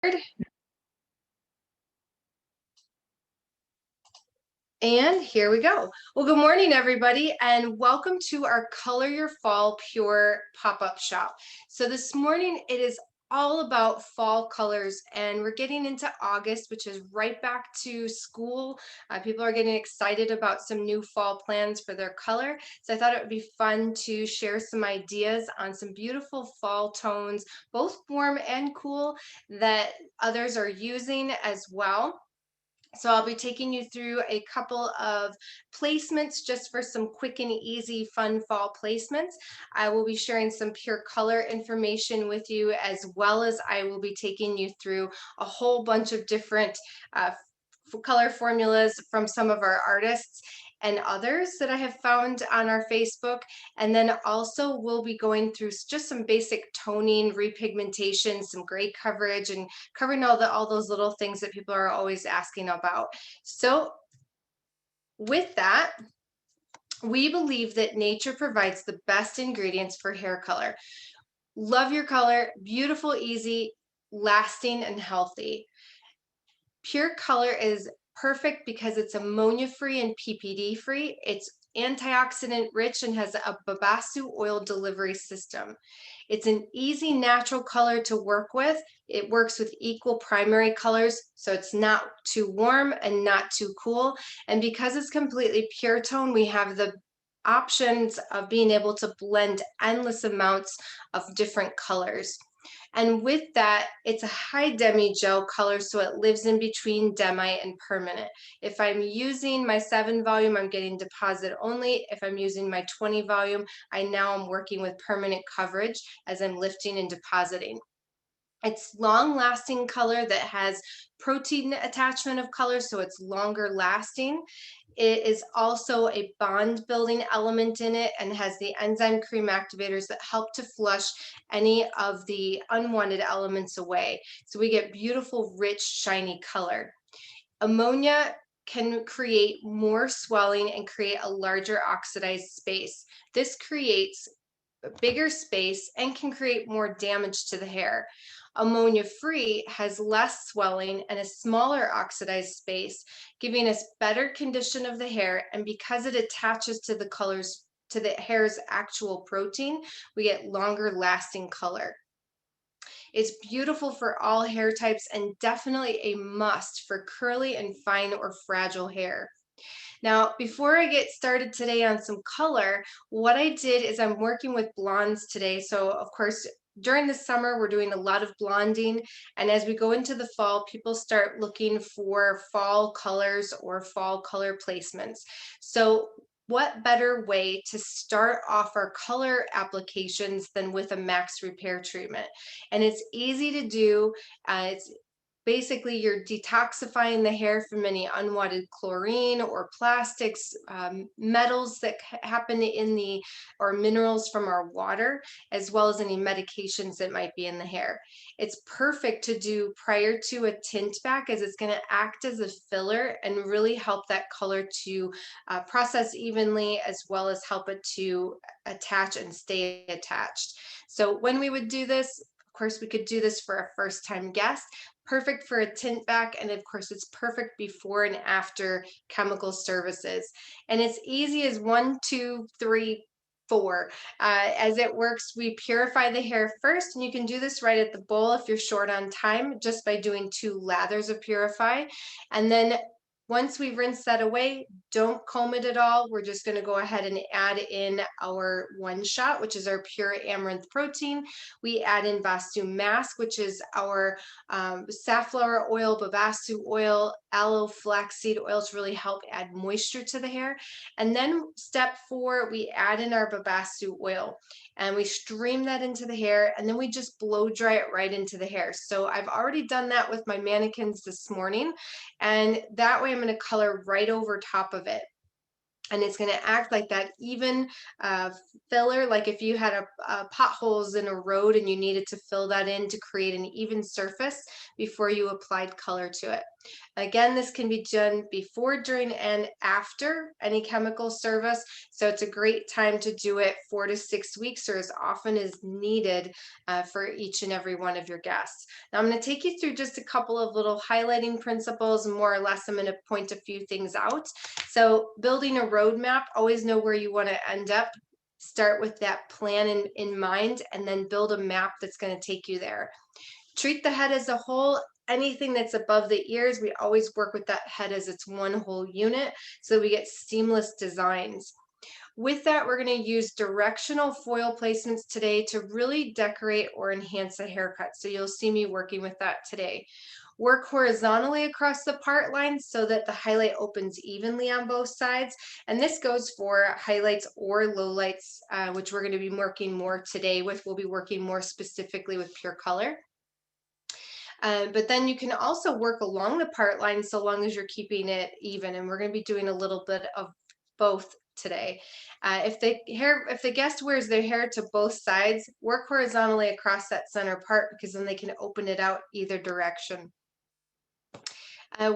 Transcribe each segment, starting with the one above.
And here we go. Well, good morning, everybody, and welcome to our Color Your Fall Pure pop-up shop. So this morning it is all about fall colors, and we're getting into August, which is right back to school. People are getting excited about some new fall plans for their color. So I thought it would be fun to share some ideas on some beautiful fall tones, both warm and cool, that others are using as well. So I'll be taking you through a couple of placements just for some quick and easy fun fall placements. I will be sharing some pure color information with you, as well as I will be taking you through a whole bunch of different color formulas from some of our artists and others that I have found on our Facebook. And then also we'll be going through just some basic toning, repigmentation, some gray coverage, and covering all those little things that people are always asking about. So with that, we believe that nature provides the best ingredients for hair color. Love your color, beautiful, easy, lasting, and healthy. Pure color is perfect because it's ammonia free and PPD free. It's antioxidant rich and has a babassu oil delivery system. It's an easy natural color to work with. It works with equal primary colors, so it's not too warm and not too cool. And because it's completely pure tone, we have the options of being able to blend endless amounts of different colors. And with that, it's a high demi gel color, so it lives in between demi and permanent. If I'm using my 7 volume, I'm getting deposit only. If I'm using my 20 volume, I now am working with permanent coverage as I'm lifting and depositing. It's long lasting color that has protein attachment of color, so it's longer lasting. It is also a bond building element in it and has the enzyme cream activators that help to flush any of the unwanted elements away. So we get beautiful, rich, shiny color. Ammonia can create more swelling and create a larger oxidized space. This creates a bigger space and can create more damage to the hair. Ammonia free has less swelling and a smaller oxidized space, giving us better condition of the hair. And because it attaches to the colors, to the hair's actual protein, we get longer lasting color. It's beautiful for all hair types and definitely a must for curly and fine or fragile hair. Now, before I get started today on some color, what I did is I'm working with blondes today. So of course, during the summer, we're doing a lot of blonding. And as we go into the fall, people start looking for fall colors or fall color placements. So what better way to start off our color applications than with a max repair treatment? And it's easy to do. It's basically you're detoxifying the hair from any unwanted chlorine or plastics, metals that happen in the, or minerals from our water, as well as any medications that might be in the hair. It's perfect to do prior to a tint back, as it's going to act as a filler and really help that color to process evenly, as well as help it to attach and stay attached. So when we would do this, of course, we could do this for a first time guest. Perfect for a tint back, and of course it's perfect before and after chemical services. And it's easy as 1, 2, 3, 4. As it works, we purify the hair first, and you can do this right at the bowl if you're short on time, just by doing 2 lathers of purify. And then once we rinse that away, don't comb it at all. We're just going to go ahead and add in our 1 shot, which is our pure amaranth protein. We add in Vastu mask, which is our safflower oil, babassu oil, aloe flaxseed oil to really help add moisture to the hair. And then step 4, we add in our babassu oil and we stream that into the hair, and then we just blow dry it right into the hair. So I've already done that with my mannequins this morning, and that way I'm going to color right over top of it. And it's going to act like that even filler, like if you had potholes in a road and you needed to fill that in to create an even surface before you applied color to it. Again, this can be done before, during, and after any chemical service. So it's a great time to do it 4 to 6 weeks or as often as needed for each and every one of your guests. Now, I'm going to take you through just a couple of little highlighting principles. More or less, I'm going to point a few things out. So building a roadmap, always know where you want to end up. Start with that plan in mind, and then build a map that's going to take you there. Treat the head as a whole. Anything that's above the ears, we always work with that head as its one whole unit so we get seamless designs. With that, we're going to use directional foil placements today to really decorate or enhance a haircut. So you'll see me working with that today. Work horizontally across the part line so that the highlight opens evenly on both sides. And this goes for highlights or lowlights, which we're going to be working more today with. We'll be working more specifically with pure color. But then you can also work along the part line so long as you're keeping it even. And we're going to be doing a little bit of both today. If the guest wears their hair to both sides, work horizontally across that center part, because then they can open it out either direction.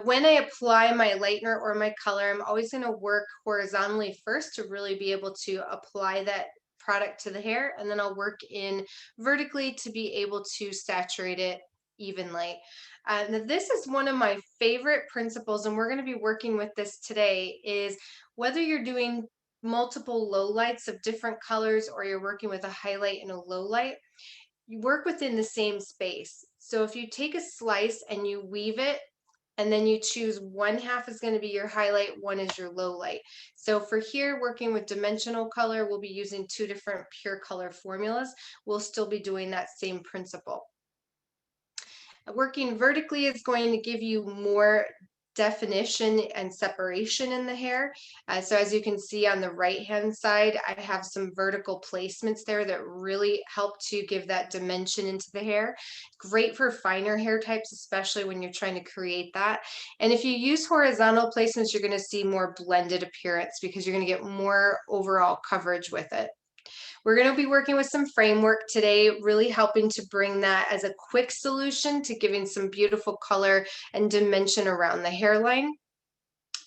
When I apply my lightener or my color, I'm always going to work horizontally first to really be able to apply that product to the hair, and then I'll work in vertically to be able to saturate it evenly. This is one of my favorite principles, and we're going to be working with this today, is whether you're doing multiple low lights of different colors or you're working with a highlight and a low light, you work within the same space. So if you take a slice and you weave it, and then you choose one half is going to be your highlight, one is your low light. So for here, working with dimensional color, we'll be using 2 different pure color formulas. We'll still be doing that same principle. Working vertically is going to give you more definition and separation in the hair. So as you can see on the right hand side, I have some vertical placements there that really help to give that dimension into the hair. Great for finer hair types, especially when you're trying to create that. And if you use horizontal placements, you're going to see more blended appearance because you're going to get more overall coverage with it. We're going to be working with some framework today, really helping to bring that as a quick solution to giving some beautiful color and dimension around the hairline.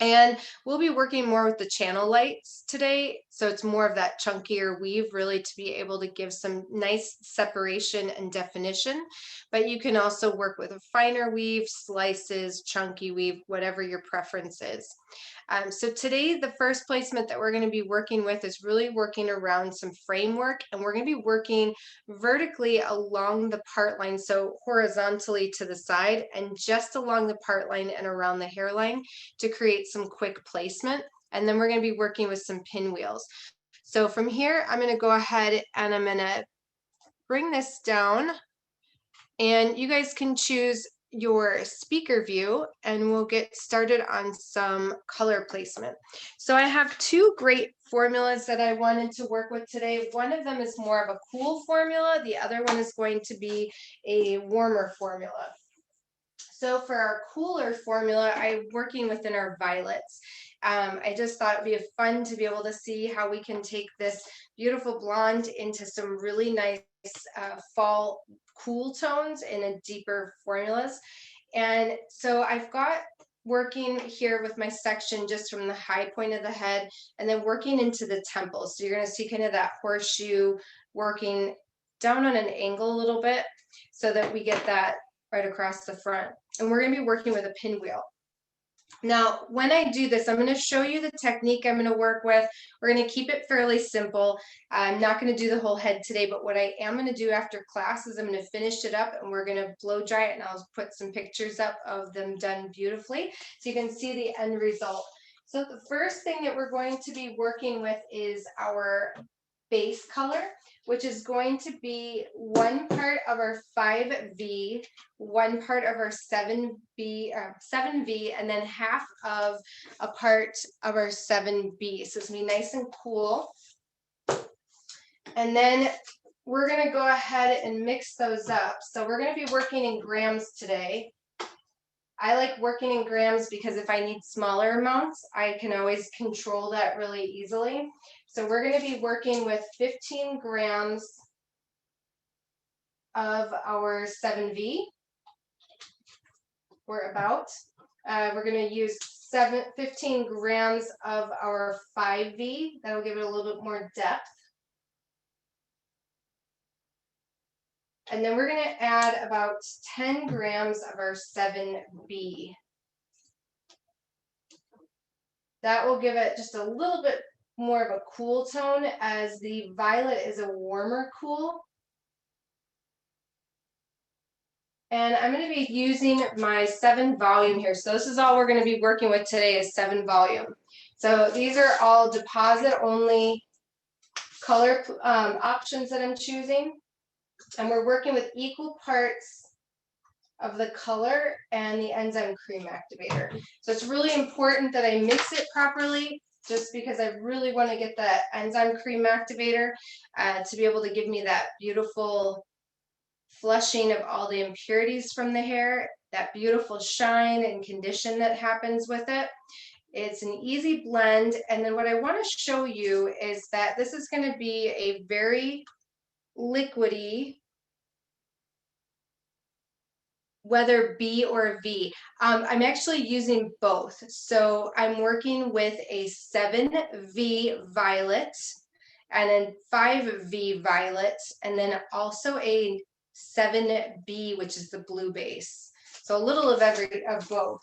And we'll be working more with the channel lights today. So it's more of that chunkier weave, really, to be able to give some nice separation and definition. But you can also work with a finer weave, slices, chunky weave, whatever your preference is. So today, the first placement that we're going to be working with is really working around some framework, and we're going to be working vertically along the part line, so horizontally to the side and just along the part line and around the hairline to create some quick placement. And then we're going to be working with some pinwheels. So from here, I'm going to go ahead and I'm going to bring this down, and you guys can choose your speaker view and we'll get started on some color placement. So I have 2 great formulas that I wanted to work with today. One of them is more of a cool formula. The other one is going to be a warmer formula. So for our cooler formula, I'm working within our violets. I just thought it'd be fun to be able to see how we can take this beautiful blonde into some really nice fall cool tones in a deeper formulas. And so I've got working here with my section just from the high point of the head and then working into the temples. So you're going to see kind of that horseshoe working down on an angle a little bit so that we get that right across the front. And we're going to be working with a pinwheel. Now, when I do this, I'm going to show you the technique I'm going to work with. We're going to keep it fairly simple. I'm not going to do the whole head today, but what I am going to do after class is I'm going to finish it up and we're going to blow dry it, and I'll put some pictures up of them done beautifully so you can see the end result. So the first thing that we're going to be working with is our base color, which is going to be 1 part of our 5V, 1 part of our 7V, and then half of a part of our 7B. So it's gonna be nice and cool. And then we're gonna go ahead and mix those up. So we're gonna be working in grams today. I like working in grams because if I need smaller amounts, I can always control that really easily. So we're going to be working with 15 grams of our 7V, or about. We're going to use 15 grams of our 5V. That'll give it a little bit more depth. And then we're going to add about 10 grams of our 7B. That will give it just a little bit more of a cool tone, as the violet is a warmer cool. And I'm going to be using my 7 volume here. So this is all we're going to be working with today, is 7 volume. So these are all deposit only color options that I'm choosing. And we're working with equal parts of the color and the enzyme cream activator. So it's really important that I mix it properly, just because I really want to get that enzyme cream activator to be able to give me that beautiful flushing of all the impurities from the hair, that beautiful shine and condition that happens with it. It's an easy blend. And then what I want to show you is that this is going to be a very liquidy, whether B or V. I'm actually using both. So I'm working with a 7V violet and then 5V violet, and then also a 7B, which is the blue base. So a little of both.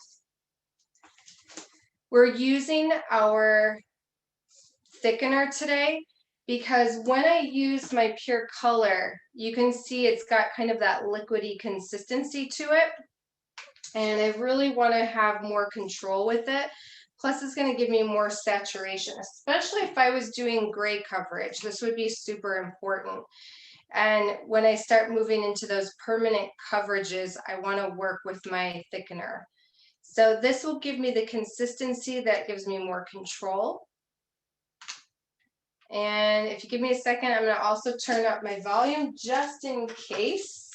We're using our thickener today because when I use my pure color, you can see it's got kind of that liquidy consistency to it. And I really want to have more control with it. Plus, it's going to give me more saturation, especially if I was doing gray coverage. This would be super important. And when I start moving into those permanent coverages, I want to work with my thickener. So this will give me the consistency that gives me more control. And if you give me a second, I'm going to also turn up my volume just in case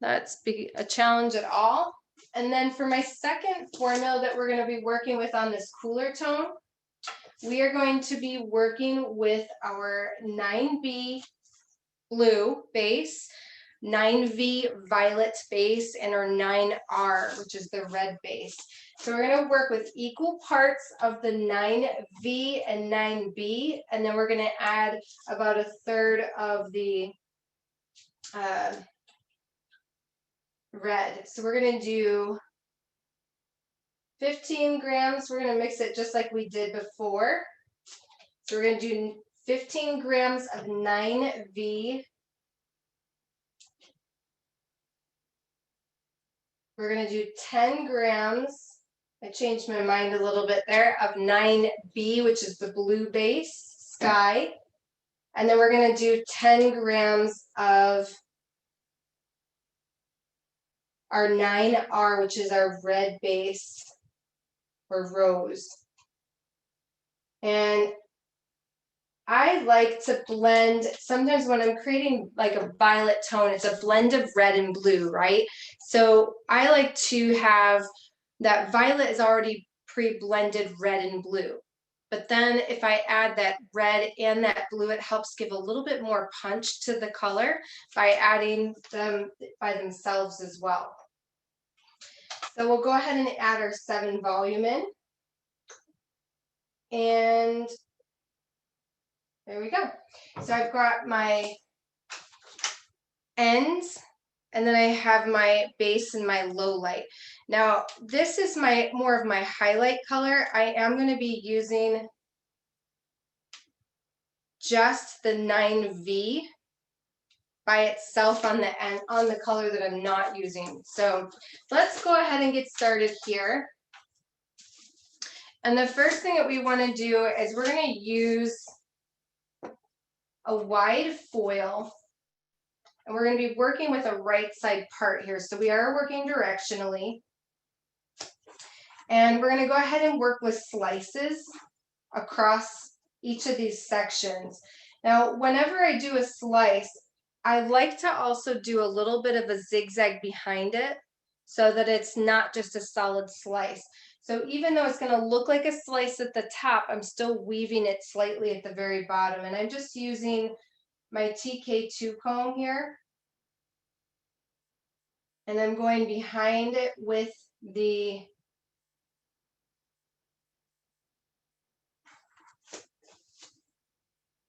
that's a challenge at all. And then for my second formula that we're going to be working with on this cooler tone, we are going to be working with our 9B blue base, 9V violet base, and our 9R, which is the red base. So we're going to work with equal parts of the 9V and 9B, and then we're going to add about a third of the red. So we're going to do 15 grams. We're going to mix it just like we did before. So we're going to do 15 grams of 9V. We're going to do 10 grams. I changed my mind a little bit there, of 9B, which is the blue base, sky. And then we're going to do 10 grams of our 9R, which is our red base, or rose. And I like to blend, sometimes when I'm creating like a violet tone, it's a blend of red and blue, right? So I like to have that violet is already pre-blended red and blue. But then if I add that red and that blue, it helps give a little bit more punch to the color by adding them by themselves as well. So we'll go ahead and add our 7 volume in. And there we go. So I've got my ends, and then I have my base and my low light. Now, this is more of my highlight color. I am going to be using just the 9V by itself on the end, on the color that I'm not using. So let's go ahead and get started here. And the first thing that we want to do is we're going to use a wide foil, and we're going to be working with a right side part here. So we are working directionally. And we're going to go ahead and work with slices across each of these sections. Now, whenever I do a slice, I like to also do a little bit of a zigzag behind it so that it's not just a solid slice. So even though it's going to look like a slice at the top, I'm still weaving it slightly at the very bottom. And I'm just using my TK2 comb here. And I'm going behind it with the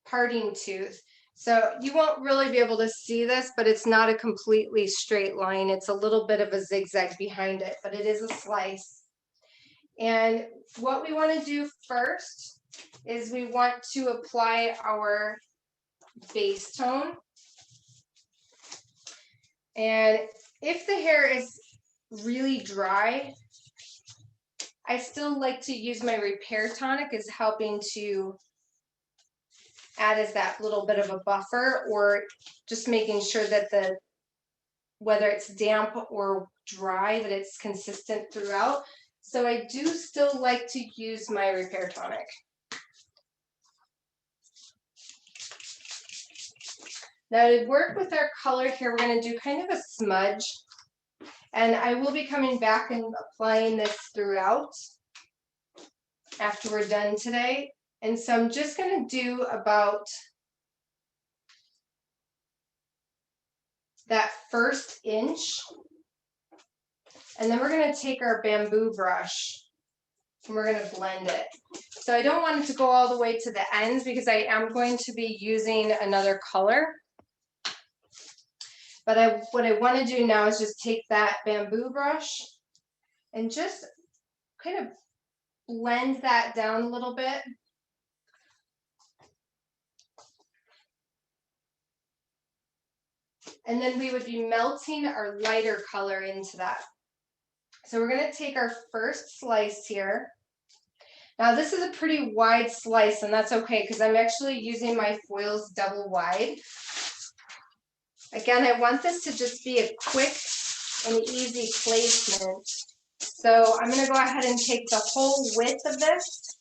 parting tooth. So you won't really be able to see this, but it's not a completely straight line. It's a little bit of a zigzag behind it, but it is a slice. And what we want to do first is we want to apply our base tone. And if the hair is really dry, I still like to use my repair tonic as helping to add as that little bit of a buffer, or just making sure that whether it's damp or dry, that it's consistent throughout. So I do still like to use my repair tonic. Now to work with our color here, we're going to do kind of a smudge. And I will be coming back and applying this throughout after we're done today. And so I'm just going to do about that first inch. And then we're going to take our bamboo brush and we're going to blend it. So I don't want it to go all the way to the ends because I am going to be using another color. But what I want to do now is just take that bamboo brush and just kind of blend that down a little bit. And then we would be melting our lighter color into that. So we're going to take our first slice here. Now this is a pretty wide slice, and that's okay because I'm actually using my foils double wide. Again, I want this to just be a quick and easy placement. So I'm going to go ahead and take the whole width of this.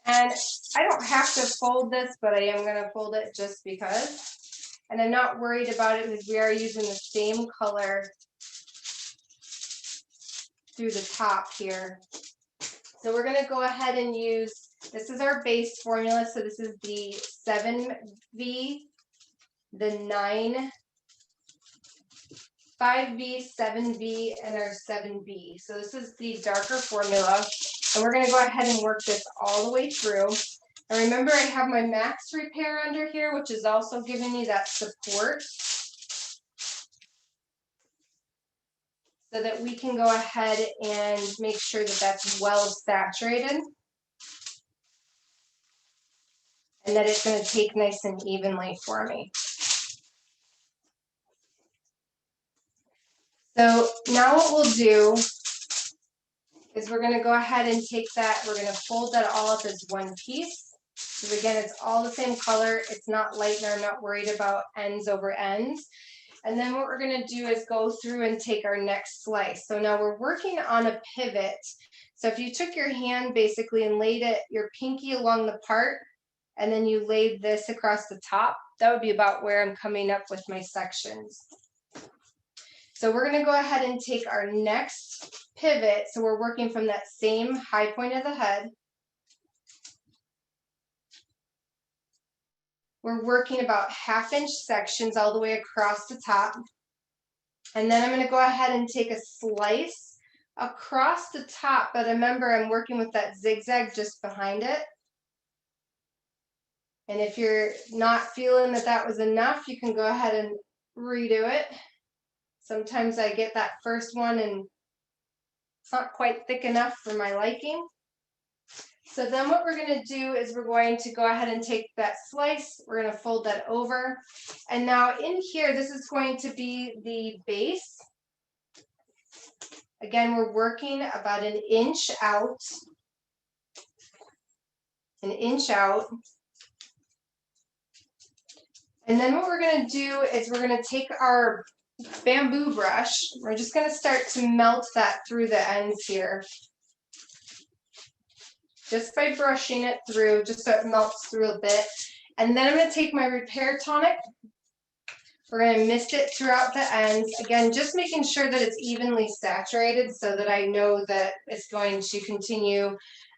And I don't have to fold this, but I am going to fold it just because. And I'm not worried about it because we are using the same color through the top here. So we're going to go ahead and use, this is our base formula. So this is the 7V, the 9, 5V, 7V, and our 7B. So this is the darker formula. And we're going to go ahead and work this all the way through. And remember, I have my Max Repair under here, which is also giving me that support so that we can go ahead and make sure that that's well saturated and that it's going to take nice and evenly for me. So now what we'll do is we're going to go ahead and take that, we're going to fold that all up as one piece. So again, it's all the same color. It's not lightener. I'm not worried about ends over ends. And then what we're going to do is go through and take our next slice. So now we're working on a pivot. So if you took your hand basically and laid it, your pinky along the part, and then you laid this across the top, that would be about where I'm coming up with my sections. So we're going to go ahead and take our next pivot. So we're working from that same high point of the head. We're working about 1/2 inch sections all the way across the top. And then I'm going to go ahead and take a slice across the top, but remember I'm working with that zigzag just behind it. And if you're not feeling that that was enough, you can go ahead and redo it. Sometimes I get that first one and it's not quite thick enough for my liking. So then what we're going to do is we're going to go ahead and take that slice, we're going to fold that over. And now in here, this is going to be the base. Again, we're working about 1 inch out. 1 inch out. And then what we're going to do is we're going to take our bamboo brush. We're just going to start to melt that through the ends here. Just by brushing it through, just so it melts through a bit. And then I'm going to take my repair tonic. We're going to mist it throughout the ends. Again, just making sure that it's evenly saturated so that I know that it's going to continue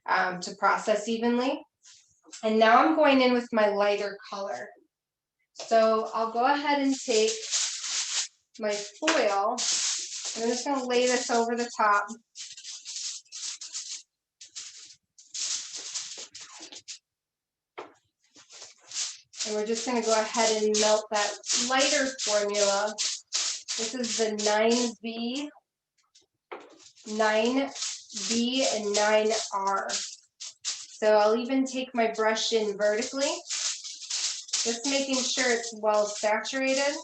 to process evenly. And now I'm going in with my lighter color. So I'll go ahead and take my foil I'm just going to lay this over the top. And we're just going to go ahead and melt that lighter formula. This is the 9V, 9B, and 9R. So I'll even take my brush in vertically, just making sure it's well saturated.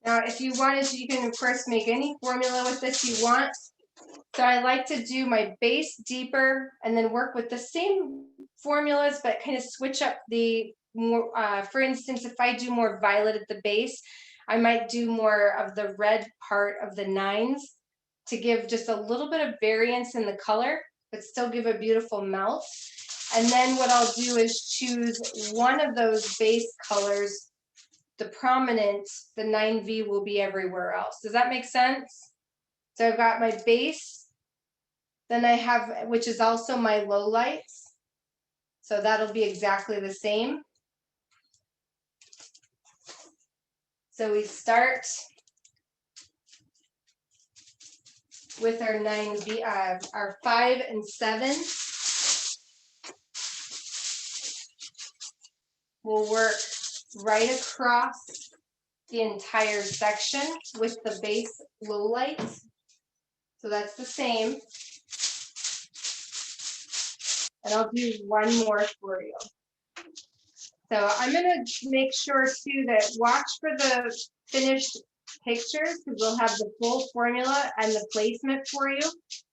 Now, if you wanted to, you can of course make any formula with this you want. So I like to do my base deeper and then work with the same formulas, but kind of switch up the more, for instance, if I do more violet at the base, I might do more of the red part of the 9s to give just a little bit of variance in the color, but still give a beautiful melt. And then what I'll do is choose one of those base colors, the prominent, the 9V will be everywhere else. Does that make sense? So I've got my base, then I have, which is also my low lights. So that'll be exactly the same. So we start with our 9V, our 5 and 7. We'll work right across the entire section with the base low lights. So that's the same. And I'll do one more for you. So I'm going to make sure too that watch for the finished pictures, because we'll have the full formula and the placement for you.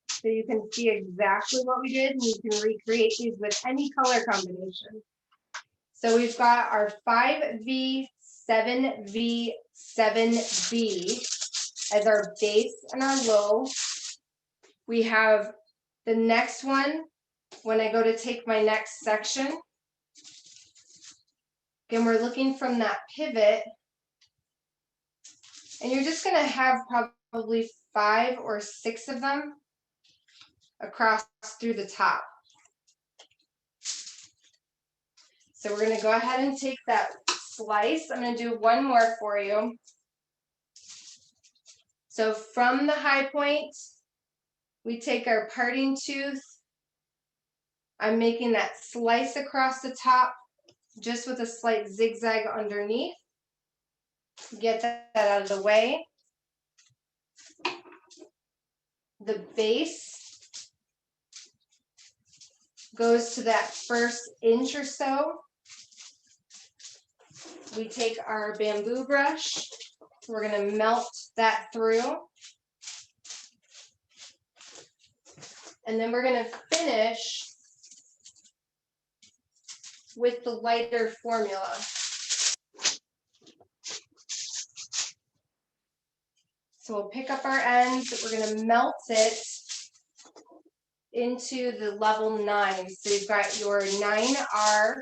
So you can see exactly what we did, and you can recreate these with any color combination. So we've got our 5V, 7V, 7B as our base and our low. We have the next one, when I go to take my next section, again, we're looking from that pivot, and you're just going to have probably 5 or 6 of them across through the top. So we're going to go ahead and take that slice. I'm going to do one more for you. So from the high point, we take our parting tooth. I'm making that slice across the top, just with a slight zigzag underneath. Get that out of the way. The base goes to that first inch or so. We take our bamboo brush. We're going to melt that through. And then we're going to finish with the lighter formula. So we'll pick up our ends. We're going to melt it into the level 9. So you've got your 9R,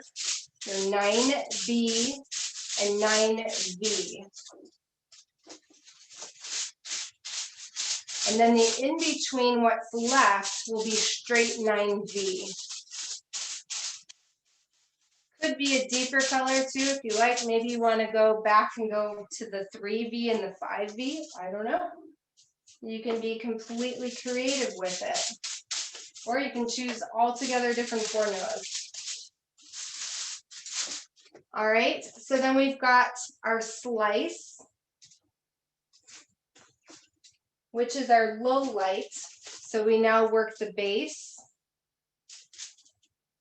your 9B, and 9V. And then the in-between, what's left, will be straight 9V. Could be a deeper color too if you like. Maybe you want to go back and go to the 3V and the 5V. I don't know. You can be completely creative with it. Or you can choose altogether different formulas. All right, so then we've got our slice, which is our low light. So we now work the base.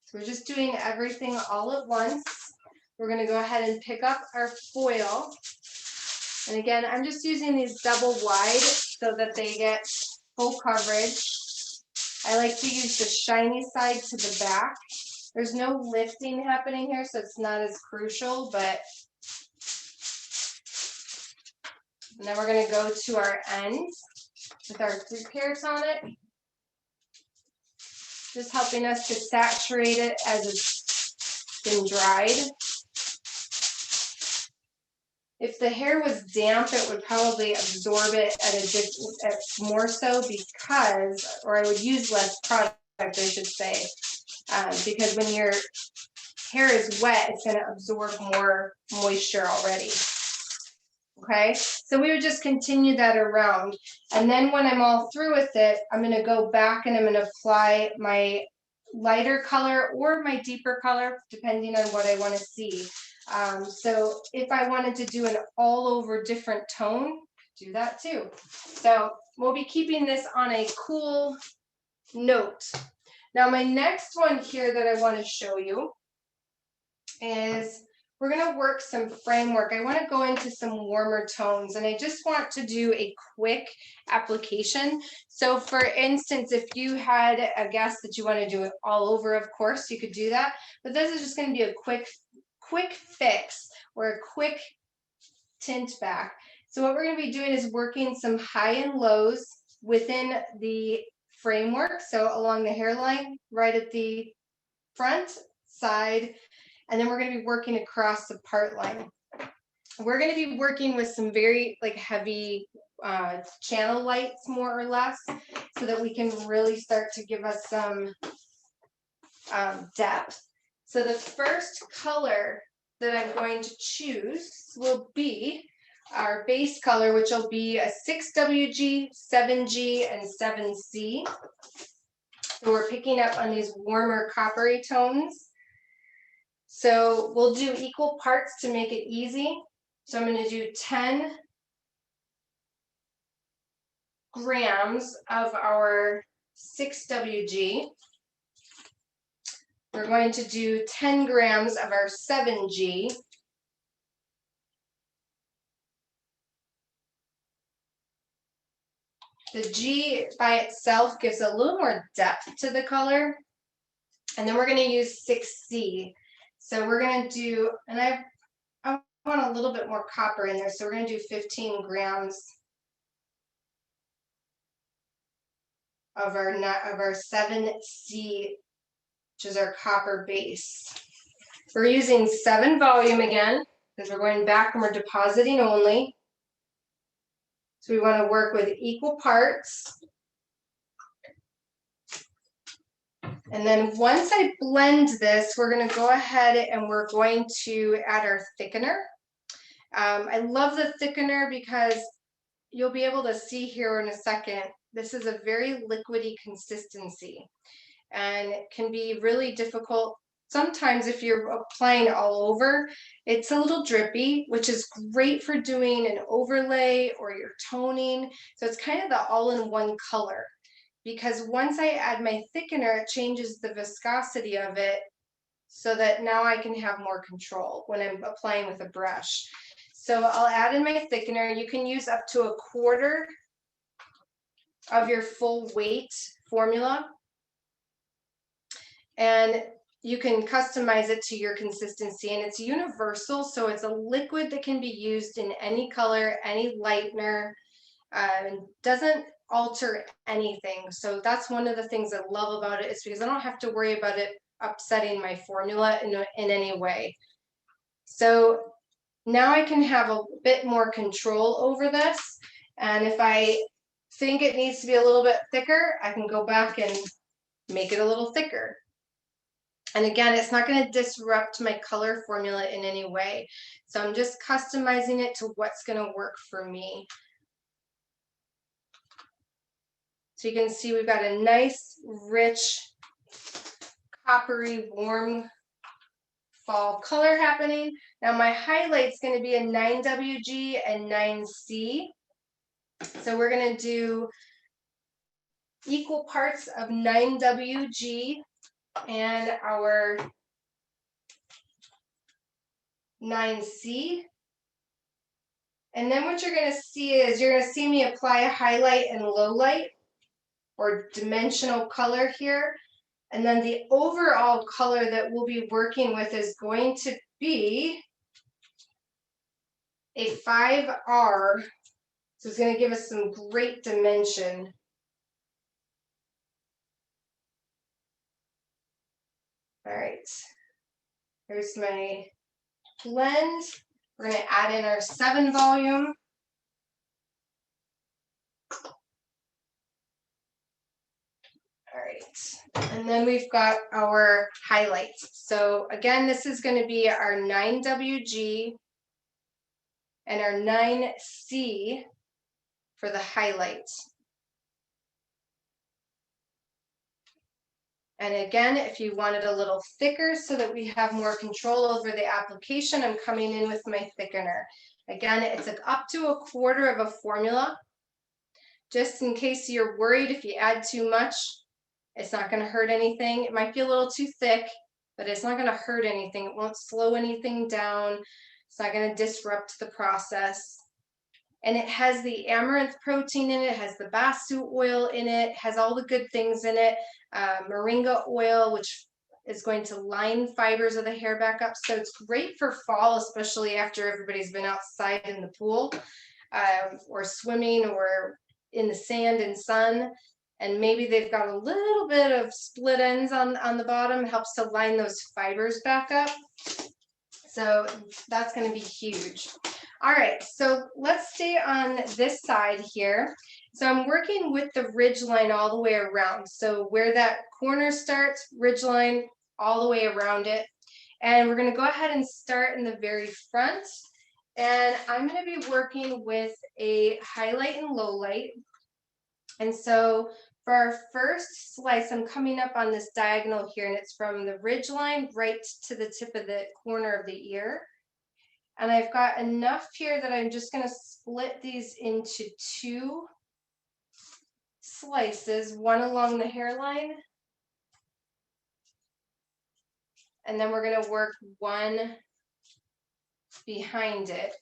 So we're just doing everything all at once. We're going to go ahead and pick up our foil. And again, I'm just using these double wide so that they get full coverage. I like to use the shiny side to the back. There's no lifting happening here, so it's not as crucial, but and then we're going to go to our ends with our 3 carats on it. Just helping us to saturate it as it's been dried. If the hair was damp, it would probably absorb it more so because, or I would use less product, I should say, because when your hair is wet, it's going to absorb more moisture already. Okay, so we would just continue that around. And then when I'm all through with it, I'm going to go back and I'm going to apply my lighter color or my deeper color, depending on what I want to see. So if I wanted to do an all over different tone, do that too. So we'll be keeping this on a cool note. Now my next one here that I want to show you is we're going to work some framework. I want to go into some warmer tones, and I just want to do a quick application. So for instance, if you had a guess that you want to do it all over, of course you could do that, but this is just going to be a quick fix or a quick tint back. So what we're going to be doing is working some high and lows within the framework, so along the hairline, right at the front, side, and then we're going to be working across the part line. We're going to be working with some very heavy channel lights, more or less, so that we can really start to give us some depth. So the first color that I'm going to choose will be our base color, which will be a 6WG, 7G, and 7C. So we're picking up on these warmer coppery tones. So we'll do equal parts to make it easy. So I'm going to do 10 grams of our 6WG. We're going to do 10 grams of our 7G. The G by itself gives a little more depth to the color. And then we're going to use 6C. So we're going to do, and I want a little bit more copper in there, so we're going to do 15 grams of our 7C, which is our copper base. We're using 7 volume again, because we're going back and we're depositing only. So we want to work with equal parts. And then once I blend this, we're going to go ahead and we're going to add our thickener. I love the thickener because you'll be able to see here in a second, this is a very liquidy consistency and it can be really difficult. Sometimes if you're applying all over, it's a little drippy, which is great for doing an overlay or your toning. So it's kind of the all-in-one color, because once I add my thickener, it changes the viscosity of it so that now I can have more control when I'm applying with a brush. So I'll add in my thickener. You can use up to 1/4 of your full weight formula. And you can customize it to your consistency, and it's universal. So it's a liquid that can be used in any color, any lightener, doesn't alter anything. So that's one of the things I love about it, is because I don't have to worry about it upsetting my formula in any way. So now I can have a bit more control over this. And if I think it needs to be a little bit thicker, I can go back and make it a little thicker. And again, it's not going to disrupt my color formula in any way. So I'm just customizing it to what's going to work for me. So you can see we've got a nice, rich, coppery, warm fall color happening. Now my highlight's going to be a 9WG and 9C. So we're going to do equal parts of 9WG and our 9C. And then what you're going to see is you're going to see me apply a highlight and low light or dimensional color here. And then the overall color that we'll be working with is going to be a 5R. So it's going to give us some great dimension. All right, here's my blend. We're going to add in our 7 volume. All right, And then we've got our highlights. So again, this is going to be our 9WG and our 9C for the highlights. And again, if you want it a little thicker so that we have more control over the application, I'm coming in with my thickener. Again, it's up to 1/4 of a formula. Just in case you're worried if you add too much, it's not going to hurt anything. It might be a little too thick, but it's not going to hurt anything. It won't slow anything down. It's not going to disrupt the process. And it has the amaranth protein in it, it has the basu oil in it, has all the good things in it, moringa oil, which is going to line fibers of the hair back up. So it's great for fall, especially after everybody's been outside in the pool or swimming or in the sand and sun. And maybe they've got a little bit of split ends on the bottom. It helps to line those fibers back up. So that's going to be huge. All right, so let's stay on this side here. So I'm working with the ridge line all the way around. So where that corner starts, ridge line all the way around it. And we're going to go ahead and start in the very front. And I'm going to be working with a highlight and low light. And so for our first slice, I'm coming up on this diagonal here, and it's from the ridge line right to the tip of the corner of the ear. And I've got enough here that I'm just going to split these into 2 slices, one along the hairline, and then we're going to work one behind it.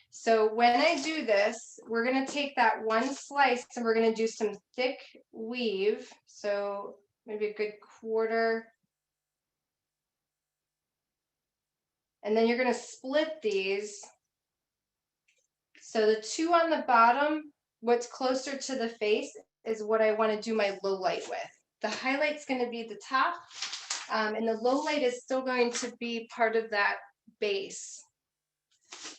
So when I do this, we're going to take that one slice and we're going to do some thick weave. So maybe a good 1/4. And then you're going to split these. So the 2 on the bottom, what's closer to the face, is what I want to do my low light with. The highlight's going to be the top, and the low light is still going to be part of that base.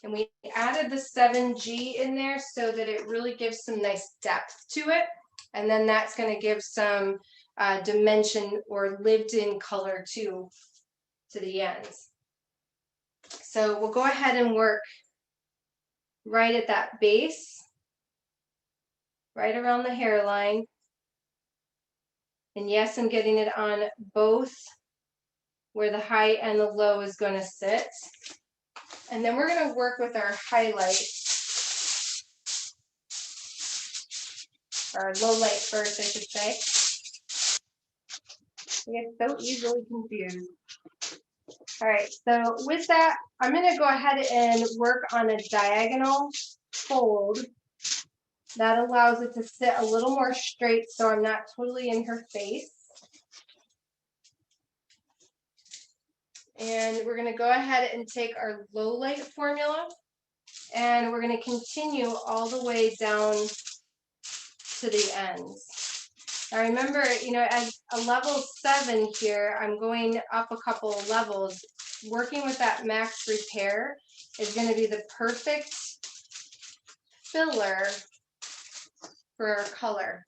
And we added the 7G in there so that it really gives some nice depth to it. And then that's going to give some dimension or lived in color to the ends. So we'll go ahead and work right at that base, right around the hairline. And yes, I'm getting it on both where the high and the low is going to sit. And then we're going to work with our highlight, or low light first, I should say. We get so easily confused. All right, so with that, I'm going to go ahead and work on a diagonal fold. That allows it to sit a little more straight so I'm not totally in her face. And we're going to go ahead and take our low light formula, and we're going to continue all the way down to the ends. Now remember, as a level 7 here, I'm going up a couple of levels. Working with that max repair is going to be the perfect filler for our color.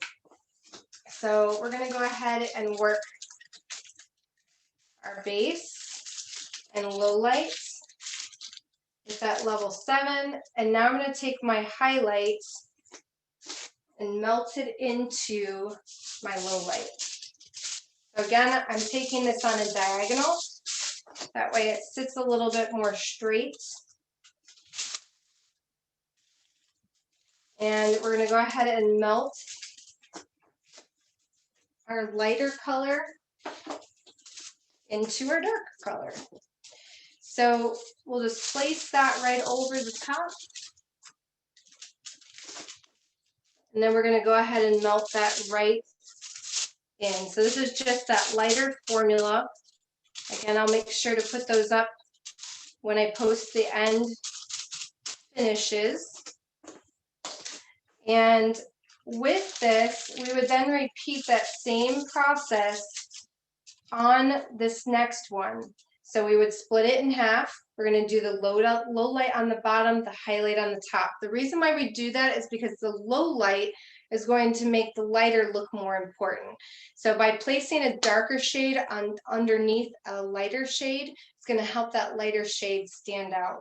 So we're going to go ahead and work our base and low lights with that level 7. And now I'm going to take my highlight and melt it into my low light. So again, I'm taking this on a diagonal. That way it sits a little bit more straight. And we're going to go ahead and melt our lighter color into our dark color. So we'll just place that right over the top. And then we're going to go ahead and melt that right in. So this is just that lighter formula. Again, I'll make sure to put those up when I post the end finishes. And with this, we would then repeat that same process on this next one. So we would split it in half. We're going to do the low light on the bottom, the highlight on the top. The reason why we do that is because the low light is going to make the lighter look more important. So by placing a darker shade underneath a lighter shade, it's going to help that lighter shade stand out.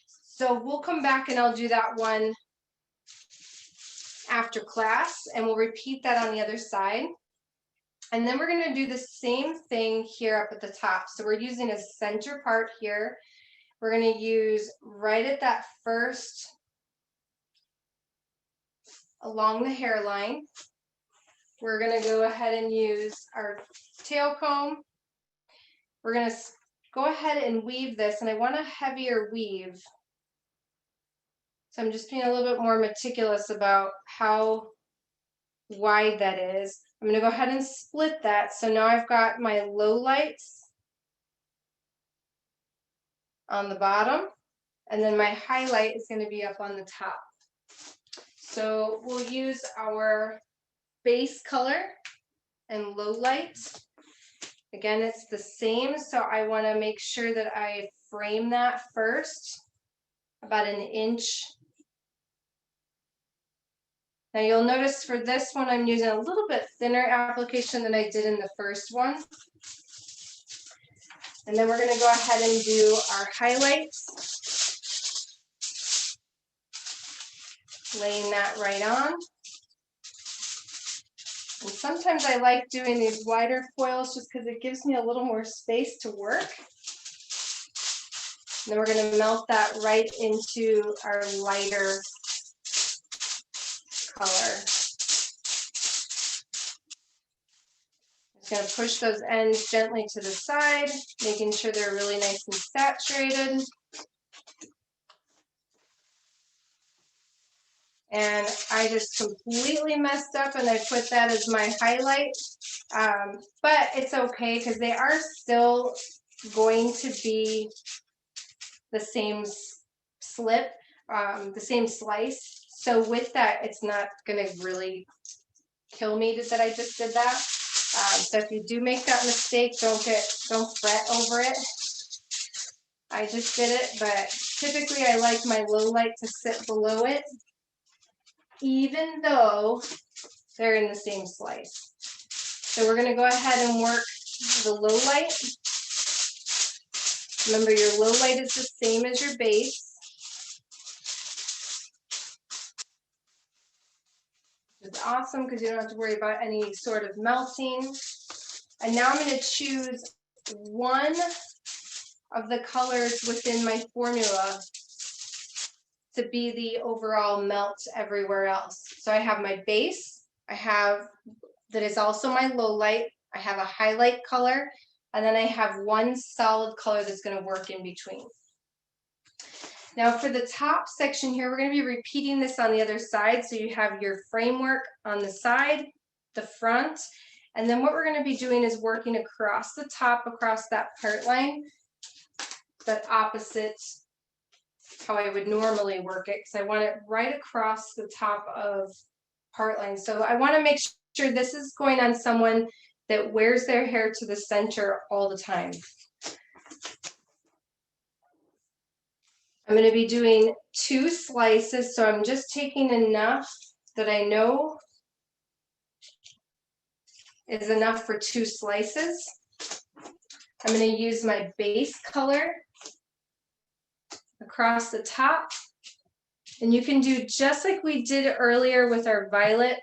So we'll come back and I'll do that one after class, and we'll repeat that on the other side. And then we're going to do the same thing here up at the top. So we're using a center part here. We're going to use right at that first, along the hairline. We're going to go ahead and use our tail comb. We're going to go ahead and weave this, and I want a heavier weave. So I'm just being a little bit more meticulous about how wide that is. I'm going to go ahead and split that. So now I've got my low lights on the bottom, and then my highlight is going to be up on the top. So we'll use our base color and low light. Again, it's the same, so I want to make sure that I frame that first, about an inch. Now you'll notice for this one, I'm using a little bit thinner application than I did in the first one. And then we're going to go ahead and do our highlights. Laying that right on. And sometimes I like doing these wider foils just because it gives me a little more space to work. And then we're going to melt that right into our lighter color. Just going to push those ends gently to the side, making sure they're really nice and saturated. And I just completely messed up and I put that as my highlight. But it's okay because they are still going to be the same slip, the same slice. So with that, it's not going to really kill me that I just did that. So if you do make that mistake, don't fret over it. I just did it, but typically I like my low light to sit below it, even though they're in the same slice. So we're going to go ahead and work the low light. Remember, your low light is the same as your base. It's awesome because you don't have to worry about any sort of melting. And now I'm going to choose one of the colors within my formula to be the overall melt everywhere else. So I have my base, I have that is also my low light, I have a highlight color, and then I have one solid color that's going to work in between. Now for the top section here, we're going to be repeating this on the other side. So you have your framework on the side, the front, and then what we're going to be doing is working across the top, across that part line, but opposite how I would normally work it, because I want it right across the top of part line. So I want to make sure this is going on someone that wears their hair to the center all the time. I'm going to be doing 2 slices, so I'm just taking enough that I know is enough for 2 slices. I'm going to use my base color across the top, and you can do just like we did earlier with our violet.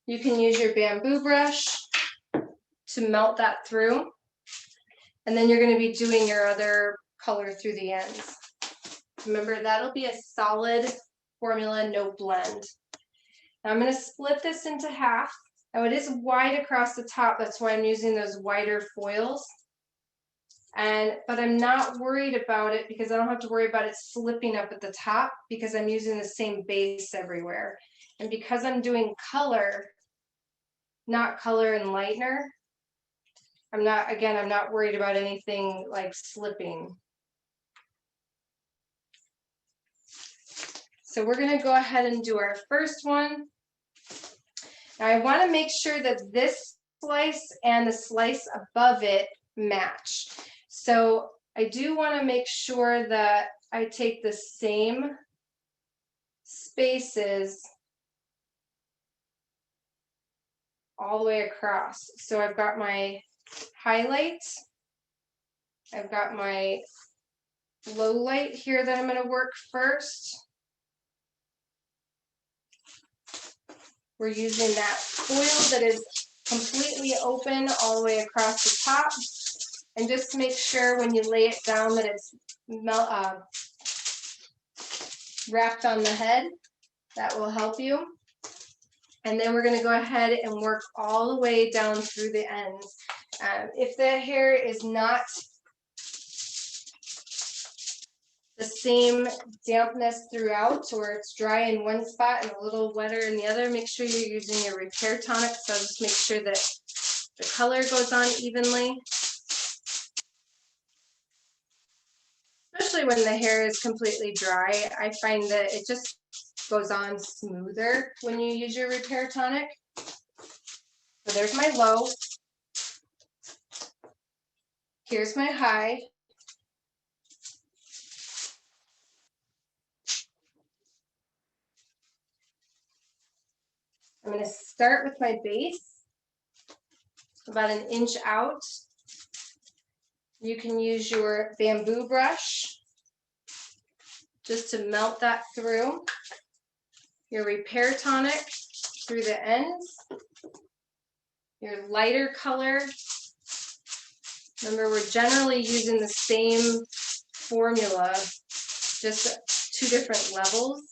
You can use your bamboo brush to melt that through, and then you're going to be doing your other color through the ends. Remember, that'll be a solid formula, no blend. Now I'm going to split this into half. Now it is wide across the top, that's why I'm using those wider foils. But I'm not worried about it because I don't have to worry about it slipping up at the top because I'm using the same base everywhere. And because I'm doing color, not color and lightener, I'm not worried about anything like slipping. So we're going to go ahead and do our first one. Now I want to make sure that this slice and the slice above it match. So I do want to make sure that I take the same spaces all the way across. So I've got my highlights, I've got my low light here that I'm going to work first. We're using that foil that is completely open all the way across the top. And just make sure when you lay it down that it's wrapped on the head. That will help you. And then we're going to go ahead and work all the way down through the ends. If the hair is not the same dampness throughout, or it's dry in one spot and a little wetter in the other, make sure you're using your repair tonic. So just make sure that the color goes on evenly. Especially when the hair is completely dry, I find that it just goes on smoother when you use your repair tonic. So there's my low. Here's my high. I'm going to start with my base, about an inch out. You can use your bamboo brush just to melt that through. Your repair tonic through the ends. Your lighter color. Remember, we're generally using the same formula, just 2 different levels.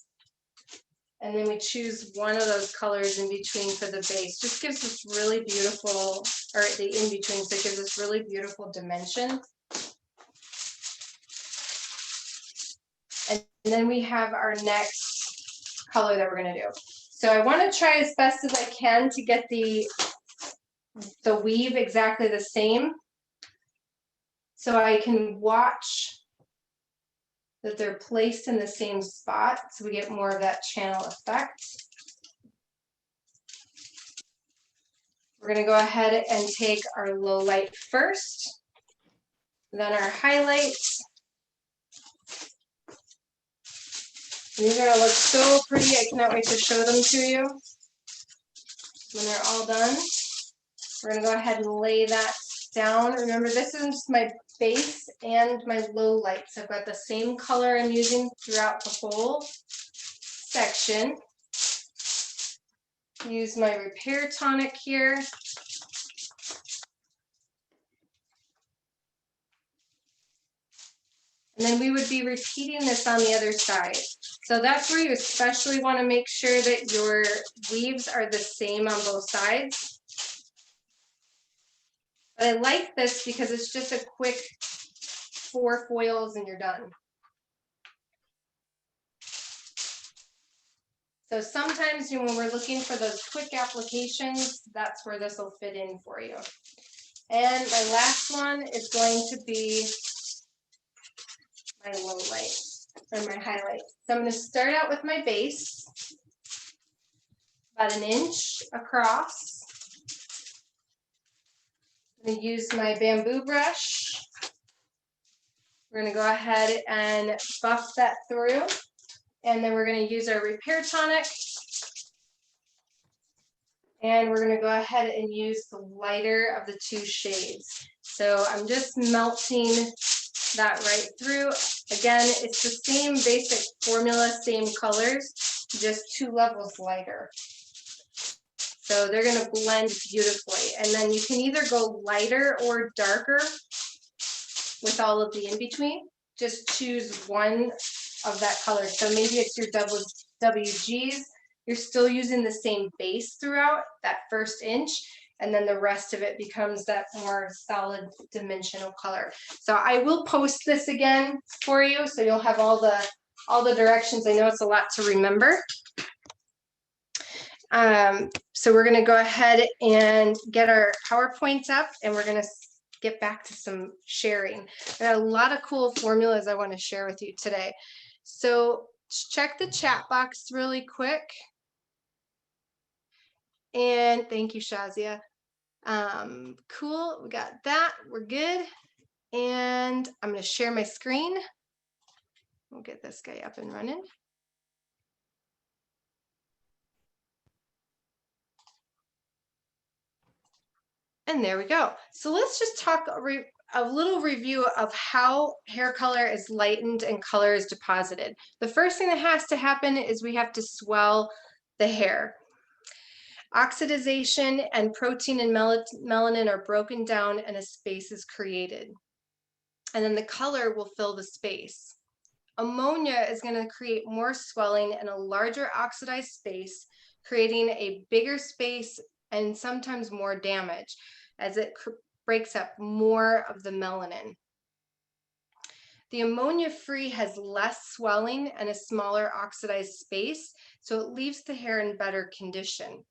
And then we choose one of those colors in between for the base. Just gives us really beautiful, or the in-between, so it gives us really beautiful dimension. And then we have our next color that we're going to do. So I want to try as best as I can to get the weave exactly the same, so I can watch that they're placed in the same spot, so we get more of that channel effect. We're going to go ahead and take our low light first, then our highlights. These are going to look so pretty. I cannot wait to show them to you. When they're all done, we're going to go ahead and lay that down. Remember, this is my base and my low lights. I've got the same color I'm using throughout the whole section. Use my repair tonic here. And then we would be repeating this on the other side. So that's where you especially want to make sure that your weaves are the same on both sides. But I like this because it's just a quick 4 foils and you're done. So sometimes when we're looking for those quick applications, that's where this will fit in for you. And my last one is going to be my low light, or my highlight. So I'm going to start out with my base, about an inch across. I'm going to use my bamboo brush. We're going to go ahead and buff that through. And then we're going to use our repair tonic. And we're going to go ahead and use the lighter of the 2 shades. So I'm just melting that right through. Again, it's the same basic formula, same colors, just 2 levels lighter. So they're going to blend beautifully. And then you can either go lighter or darker with all of the in-between. Just choose one of that color. So maybe it's your WGs. You're still using the same base throughout that first inch, and then the rest of it becomes that more solid dimensional color. So I will post this again for you, so you'll have all the directions. I know it's a lot to remember. So we're going to go ahead and get our PowerPoints up, and we're going to get back to some sharing. I got a lot of cool formulas I want to share with you today. So check the chat box really quick. And thank you, Shazia. Cool, we got that, we're good. And I'm going to share my screen. We'll get this guy up and running. And there we go. So let's just talk a little review of how hair color is lightened and color is deposited. The first thing that has to happen is we have to swell the hair. Oxidization and protein and melanin are broken down and a space is created. And then the color will fill the space. Ammonia is going to create more swelling and a larger oxidized space, creating a bigger space and sometimes more damage as it breaks up more of the melanin. The ammonia free has less swelling and a smaller oxidized space, so it leaves the hair in better condition.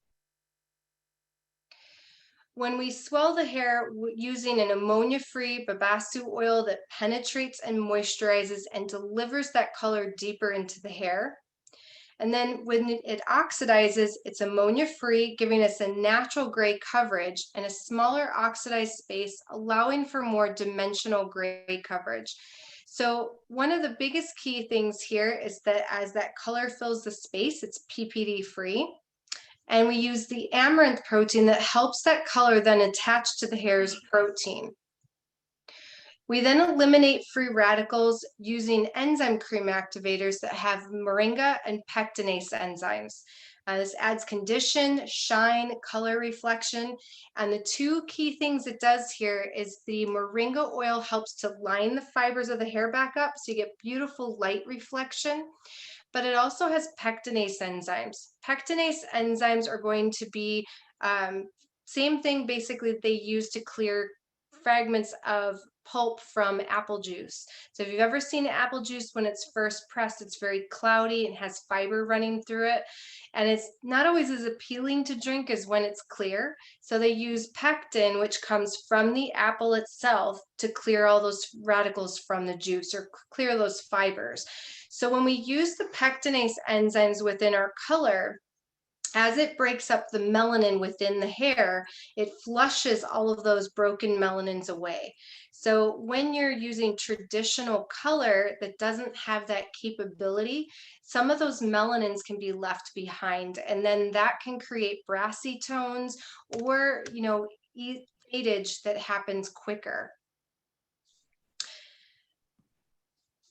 When we swell the hair using an ammonia-free babassu oil that penetrates and moisturizes and delivers that color deeper into the hair. And then when it oxidizes, it's ammonia-free, giving us a natural gray coverage and a smaller oxidized space, allowing for more dimensional gray coverage. So one of the biggest key things here is that as that color fills the space, it's PPD-free. And we use the amaranth protein that helps that color then attach to the hair's protein. We then eliminate free radicals using enzyme cream activators that have moringa and pectinase enzymes. This adds condition, shine, color reflection. And the two key things it does here is the moringa oil helps to line the fibers of the hair back up so you get beautiful light reflection. But it also has pectinase enzymes. Pectinase enzymes are going to be same thing basically that they use to clear fragments of pulp from apple juice. So if you've ever seen apple juice when it's first pressed, it's very cloudy and has fiber running through it. And it's not always as appealing to drink as when it's clear. So they use pectin, which comes from the apple itself, to clear all those radicals from the juice or clear those fibers. So when we use the pectinase enzymes within our color, as it breaks up the melanin within the hair, it flushes all of those broken melanins away. So when you're using traditional color that doesn't have that capability, some of those melanins can be left behind, and then that can create brassy tones or, fadage that happens quicker.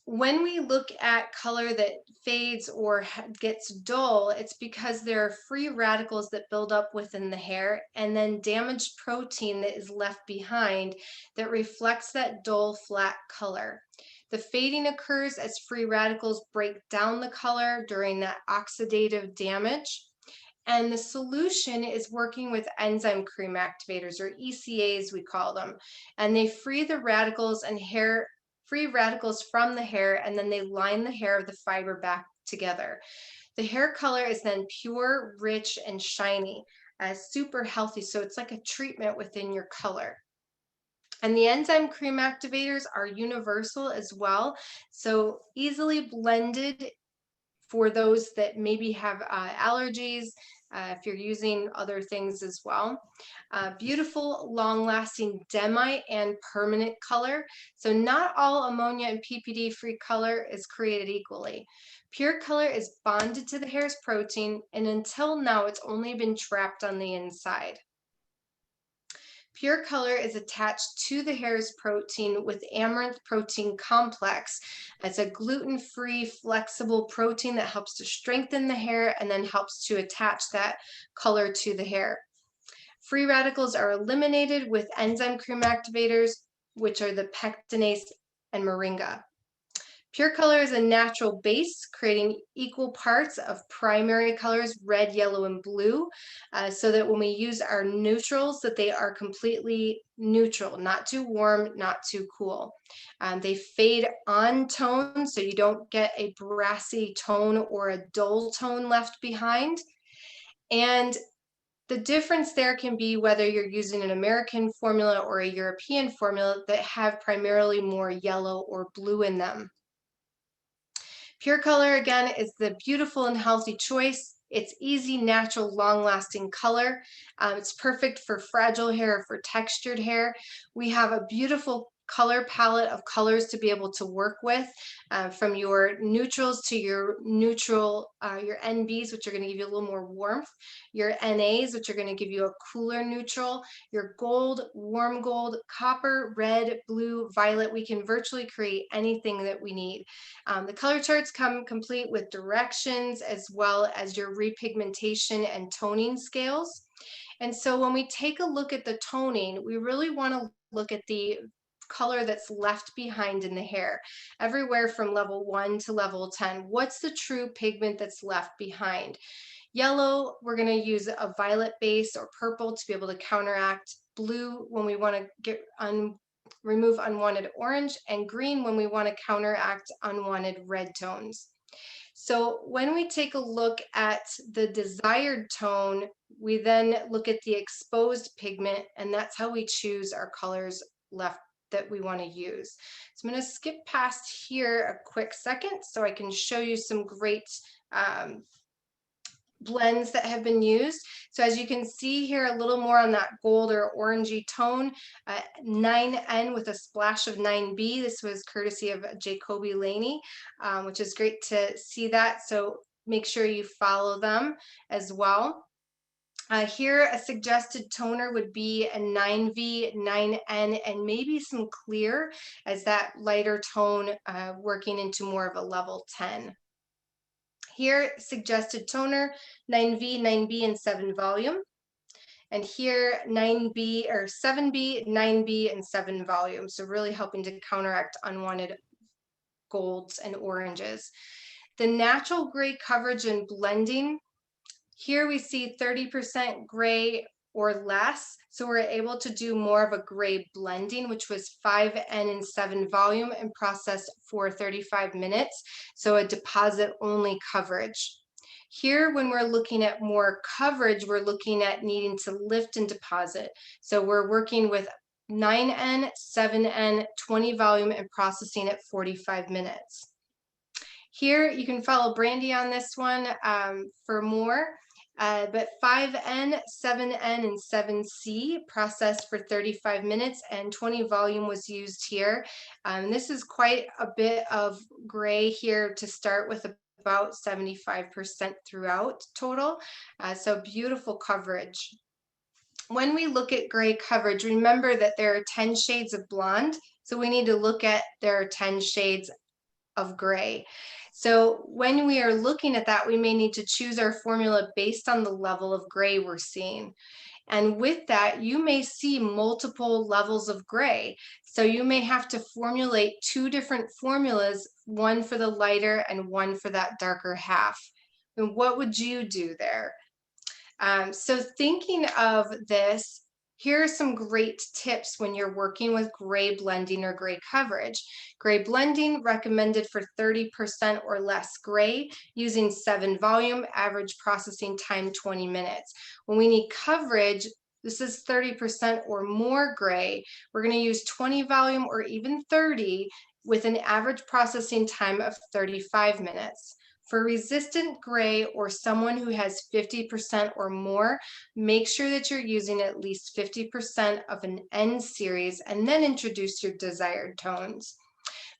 When we look at color that fades or gets dull, it's because there are free radicals that build up within the hair and then damaged protein that is left behind that reflects that dull, flat color. The fading occurs as free radicals break down the color during that oxidative damage. And the solution is working with enzyme cream activators, or ECAs we call them. And they free the radicals and free radicals from the hair, and then they line the hair of the fiber back together. The hair color is then pure, rich, and shiny, super healthy. So it's like a treatment within your color. And the enzyme cream activators are universal as well. So easily blended for those that maybe have allergies, if you're using other things as well. Beautiful, long-lasting demi and permanent color. So not all ammonia and PPD-free color is created equally. Pure color is bonded to the hair's protein, and until now, it's only been trapped on the inside. Pure color is attached to the hair's protein with amaranth protein complex. It's a gluten-free, flexible protein that helps to strengthen the hair and then helps to attach that color to the hair. Free radicals are eliminated with enzyme cream activators, which are the pectinase and moringa. Pure color is a natural base, creating equal parts of primary colors, red, yellow, and blue, so that when we use our neutrals, that they are completely neutral, not too warm, not too cool. They fade on tone, so you don't get a brassy tone or a dull tone left behind. And the difference there can be whether you're using an American formula or a European formula that have primarily more yellow or blue in them. Pure color, again, is the beautiful and healthy choice. It's easy, natural, long-lasting color. It's perfect for fragile hair, for textured hair. We have a beautiful color palette of colors to be able to work with, from your neutrals to your neutral, your NBs, which are going to give you a little more warmth, your NAs, which are going to give you a cooler neutral, your gold, warm gold, copper, red, blue, violet. We can virtually create anything that we need. The color charts come complete with directions as well as your repigmentation and toning scales. And so when we take a look at the toning, we really want to look at the color that's left behind in the hair, everywhere from level 1 to level 10. What's the true pigment that's left behind? Yellow, we're going to use a violet base or purple to be able to counteract. Blue, when we want to remove unwanted orange, and green when we want to counteract unwanted red tones. So when we take a look at the desired tone, we then look at the exposed pigment, and that's how we choose our colors left that we want to use. So I'm going to skip past here a quick second so I can show you some great blends that have been used. So as you can see here, a little more on that gold or orangey tone, 9N with a splash of 9B. This was courtesy of Jacoby Laney, which is great to see that. So make sure you follow them as well. Here, a suggested toner would be a 9V, 9N, and maybe some clear as that lighter tone working into more of a level 10. Here, suggested toner, 9V, 9B, and 7 volume. And here, 9B or 7B, 9B, and 7 volume. So really helping to counteract unwanted golds and oranges. The natural gray coverage and blending, here we see 30% gray or less. So we're able to do more of a gray blending, which was 5N and 7 volume and processed for 35 minutes. So a deposit only coverage. Here, when we're looking at more coverage, we're looking at needing to lift and deposit. So we're working with 9N, 7N, 20 volume and processing at 45 minutes. Here, you can follow Brandy on this one for more. But 5N, 7N, and 7C processed for 35 minutes and 20 volume was used here. This is quite a bit of gray here to start with, about 75% throughout total. So beautiful coverage. When we look at gray coverage, remember that there are 10 shades of blonde. So we need to look at there are 10 shades of gray. So when we are looking at that, we may need to choose our formula based on the level of gray we're seeing. And with that, you may see multiple levels of gray. So you may have to formulate 2 different formulas, one for the lighter and one for that darker half. And what would you do there? So thinking of this, here are some great tips when you're working with gray blending or gray coverage. Gray blending recommended for 30% or less gray using 7 volume, average processing time 20 minutes. When we need coverage, this is 30% or more gray. We're going to use 20 volume or even 30 with an average processing time of 35 minutes. For resistant gray or someone who has 50% or more, make sure that you're using at least 50% of an N series and then introduce your desired tones.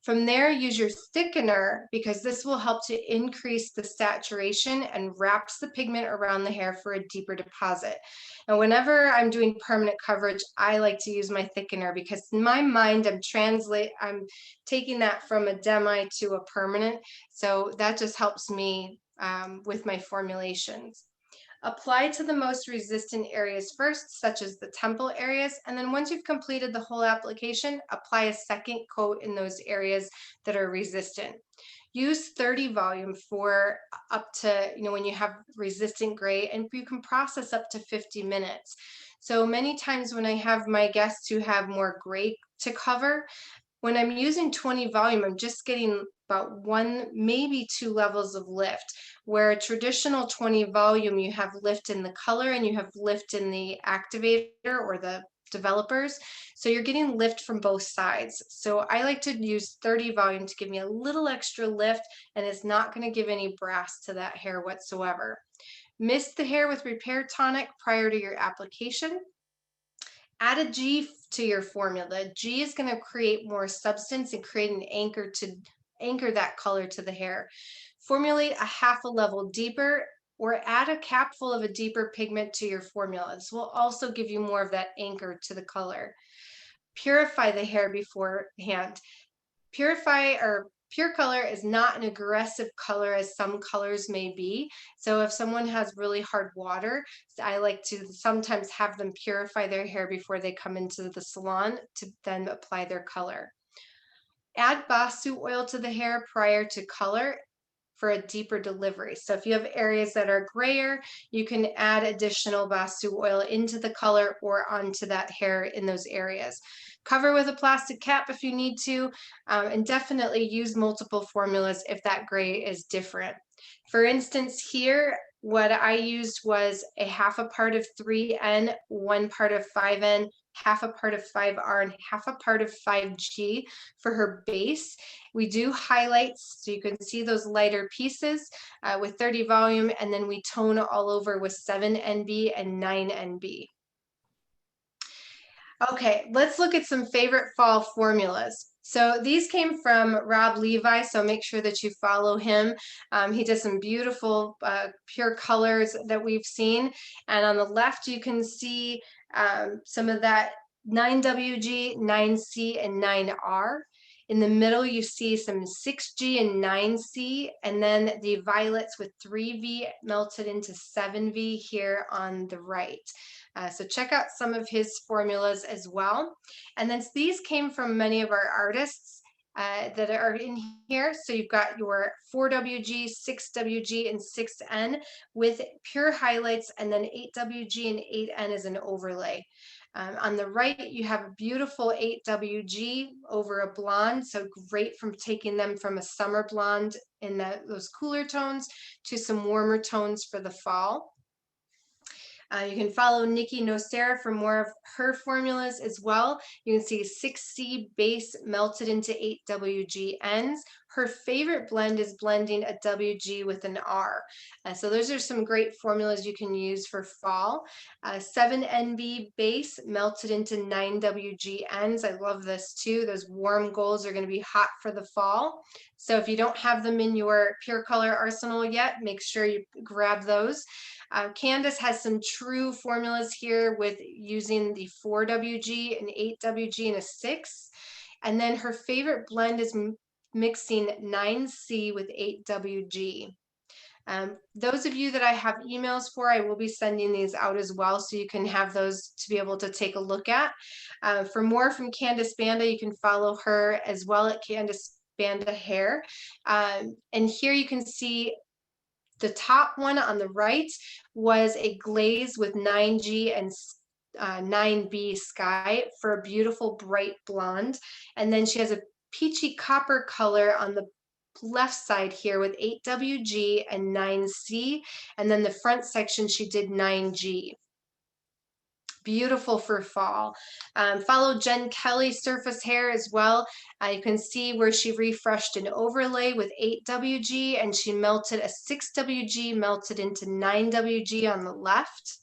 From there, use your thickener because this will help to increase the saturation and wraps the pigment around the hair for a deeper deposit. And whenever I'm doing permanent coverage, I like to use my thickener because in my mind, I'm taking that from a demi to a permanent. So that just helps me with my formulations. Apply to the most resistant areas first, such as the temple areas, and then once you've completed the whole application, apply a second coat in those areas that are resistant. Use 30 volume for up to, when you have resistant gray, and you can process up to 50 minutes. So many times when I have my guests who have more gray to cover, when I'm using 20 volume, I'm just getting about 1, maybe 2 levels of lift, where a traditional 20 volume, you have lift in the color and you have lift in the activator or the developers. So you're getting lift from both sides. So I like to use 30 volume to give me a little extra lift, and it's not going to give any brass to that hair whatsoever. Mist the hair with repair tonic prior to your application. Add a G to your formula. G is going to create more substance and create an anchor to anchor that color to the hair. Formulate a half a level deeper or add a capful of a deeper pigment to your formula. This will also give you more of that anchor to the color. Purify the hair beforehand. Purify or pure color is not an aggressive color as some colors may be. So if someone has really hard water, I like to sometimes have them purify their hair before they come into the salon to then apply their color. Add basu oil to the hair prior to color for a deeper delivery. So if you have areas that are grayer, you can add additional basu oil into the color or onto that hair in those areas. Cover with a plastic cap if you need to, and definitely use multiple formulas if that gray is different. For instance, here, what I used was a half a part of 3N, 1 part of 5N, half a part of 5R, and half a part of 5G for her base. We do highlights, so you can see those lighter pieces with 30 volume, and then we tone all over with 7NB and 9NB. Okay, let's look at some favorite fall formulas. So these came from Rob Levi, so make sure that you follow him. He does some beautiful pure colors that we've seen. And on the left, you can see some of that 9WG, 9C, and 9R. In the middle, you see some 6G and 9C, and then the violets with 3V melted into 7V here on the right. So check out some of his formulas as well. And then these came from many of our artists that are in here. So you've got your 4WG, 6WG, and 6N with pure highlights, and then 8WG and 8N as an overlay. On the right, you have a beautiful 8WG over a blonde, so great from taking them from a summer blonde in those cooler tones to some warmer tones for the fall. You can follow Nikki Nocera for more of her formulas as well. You can see 6C base melted into 8WG ends. Her favorite blend is blending a WG with an R. So those are some great formulas you can use for fall. 7NB base melted into 9WG ends. I love this too. Those warm golds are going to be hot for the fall. So if you don't have them in your pure color arsenal yet, make sure you grab those. Candace has some true formulas here with using the 4WG, an 8WG, and a 6. And then her favorite blend is mixing 9C with 8WG. Those of you that I have emails for, I will be sending these out as well, so you can have those to be able to take a look at. For more from Candace Banda, you can follow her as well at Candace Banda Hair. And here you can see the top one on the right was a glaze with 9G and 9B sky for a beautiful bright blonde. And then she has a peachy copper color on the left side here with 8WG and 9C. And then the front section, she did 9G. Beautiful for fall. Follow Jen Kelly Surface Hair as well. You can see where she refreshed an overlay with 8WG and she melted a 6WG melted into 9WG on the left.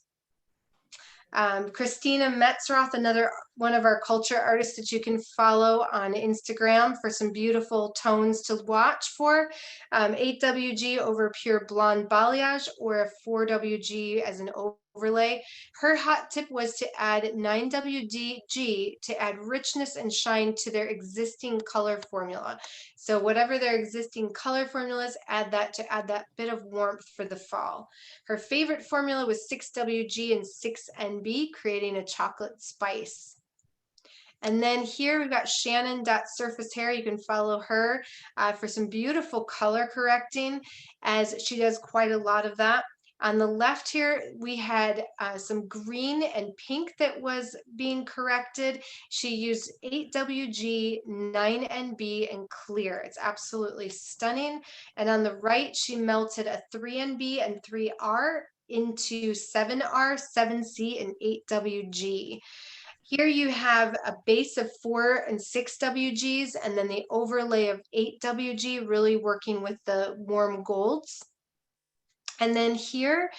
Christina Metzroth, another one of our culture artists that you can follow on Instagram for some beautiful tones to watch for. 8WG over pure blonde balayage or a 4WG as an overlay. Her hot tip was to add 9WG to add richness and shine to their existing color formula. So whatever their existing color formula is, add that to add that bit of warmth for the fall. Her favorite formula was 6WG and 6NB, creating a chocolate spice. And then here we've got Shannon.Surface Hair. You can follow her for some beautiful color correcting, as she does quite a lot of that. On the left here, we had some green and pink that was being corrected. She used 8WG, 9NB, and clear. It's absolutely stunning. And on the right, she melted a 3NB and 3R into 7R, 7C, and 8WG. Here you have a base of 4 and 6WGs, and then the overlay of 8WG really working with the warm golds. And then here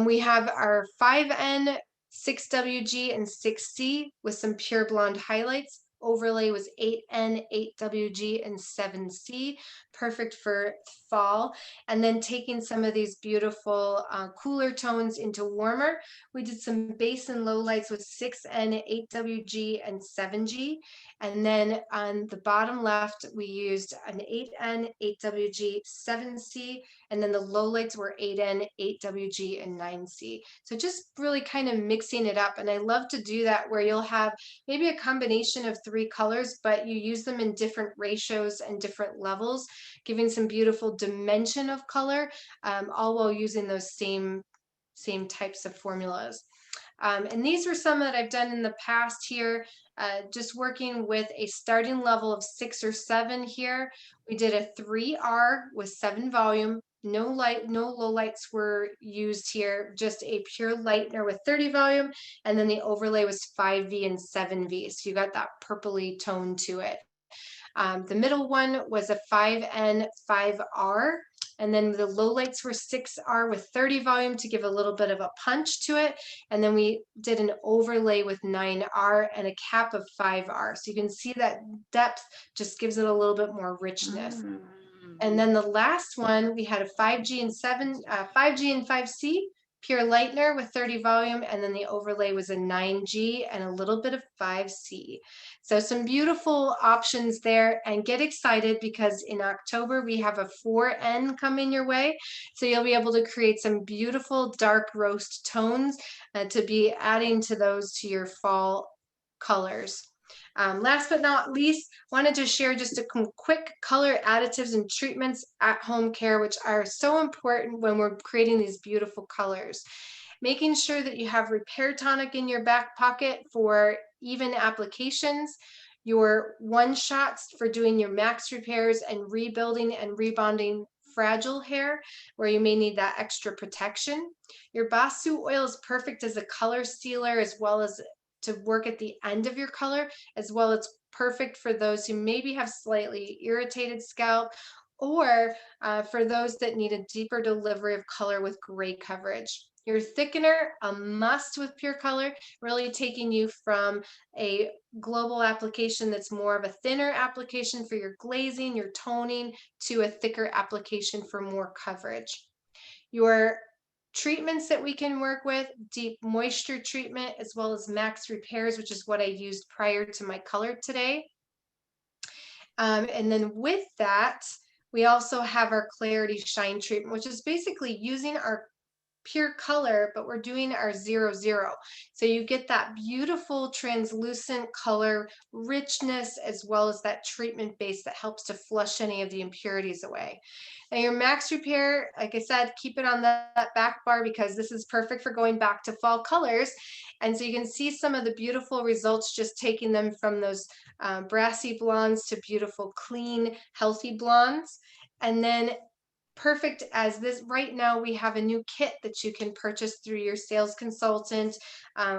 we have our 5N 6WG and 6C with some pure blonde highlights. Overlay was 8N, 8WG, and 7C, perfect for fall. And then taking some of these beautiful cooler tones into warmer, we did some base and low lights with 6N, 8WG, and 7G. And then on the bottom left, we used an 8N, 8WG, 7C, and then the low lights were 8N, 8WG, and 9C. So just really kind of mixing it up. And I love to do that where you'll have maybe a combination of three colors, but you use them in different ratios and different levels, giving some beautiful dimension of color, all while using those same types of formulas. And these are some that I've done in the past here, just working with a starting level of 6 or 7 here. We did a 3R with 7 volume. No light, no low lights were used here, just a pure lightener with 30 volume. And then the overlay was 5V and 7V. So you got that purpley tone to it. The middle one was a 5N, 5R. And then the low lights were 6R with 30 volume to give a little bit of a punch to it. And then we did an overlay with 9R and a cap of 5R. So you can see that depth just gives it a little bit more richness. And then the last one, we had a 5G and 5C, pure lightener with 30 volume, and then the overlay was a 9G and a little bit of 5C. So some beautiful options there, and get excited because in October we have a 4N coming your way. So you'll be able to create some beautiful dark roast tones to be adding to those to your fall colors. Last but not least, wanted to share just a quick color additives and treatments at home care, which are so important when we're creating these beautiful colors. Making sure that you have repair tonic in your back pocket for even applications, your one shots for doing your max repairs and rebuilding and rebonding fragile hair where you may need that extra protection. Your Basu oil is perfect as a color sealer as well as to work at the end of your color, as well as perfect for those who maybe have slightly irritated scalp, or for those that need a deeper delivery of color with gray coverage. Your thickener, a must with Pure Color, really taking you from a global application that's more of a thinner application for your glazing, your toning, to a thicker application for more coverage. Your treatments that we can work with, deep moisture treatment, as well as max repairs, which is what I used prior to my color today. And then with that, we also have our clarity shine treatment, which is basically using our Pure Color, but we're doing our 00. So you get that beautiful translucent color richness, as well as that treatment base that helps to flush any of the impurities away. Now your max repair, like I said, keep it on that back bar because this is perfect for going back to fall colors. And so you can see some of the beautiful results, just taking them from those brassy blondes to beautiful, clean, healthy blondes. And then perfect as this right now, we have a new kit that you can purchase through your sales consultant